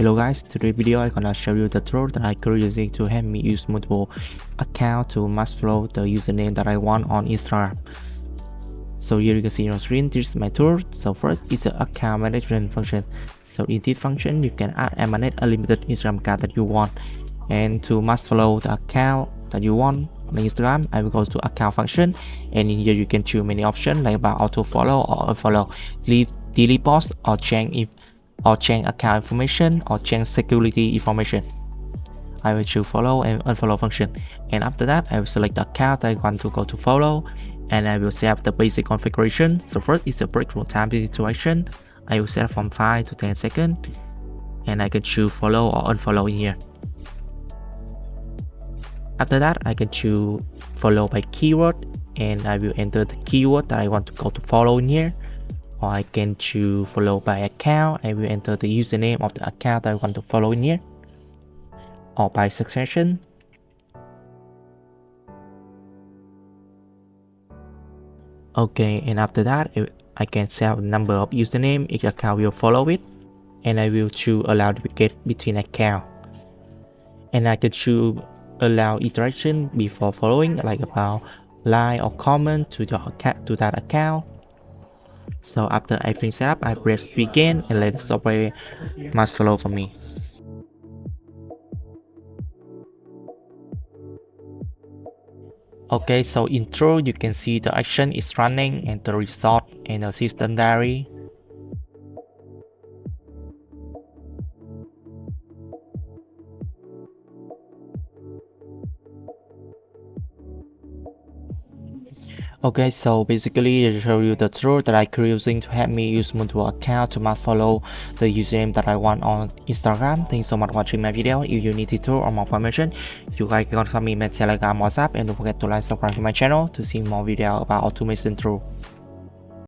Hello guys, today's video I'm gonna show you the tool that I could using to help me use multiple accounts to mass flow the username that I want on Instagram. So here you can see on screen, this is my tool. So first is the account management function. So in this function you can add and manage a limited Instagram account that you want. And to mass flow the account that you want on Instagram, I will go to account function, and in here you can choose many options like about auto follow or unfollow, delete post, or change account information, or change security information. I will choose follow and unfollow function, and after that I will select the account I want to go to follow, and I will set up the basic configuration. So first is the breakthrough time duration. I will set from 5 to 10 seconds, and I can choose follow or unfollow in here. After that I can choose follow by keyword, and I will enter the keyword that I want to go to follow in here. Or I can choose follow by account. I will enter the username of the account that I want to follow in here, or by succession. Okay, and after that I can set the number of username each account will follow it, and I will choose allow duplicate between account, and I can choose allow interaction before following, like about like or comment to that account. So after I finish up, I press begin and let the software mass flow for me. Okay, so in intro you can see the action is running and the result in the system diary. Okay, so basically I show you the tool that I could using to help me use multiple accounts to mass follow the username that I want on Instagram. Thanks so much for watching my video. If you need this tool or more information, you guys can contact me on Telegram, WhatsApp, and don't forget to like, subscribe to my channel to see more video about automation tool.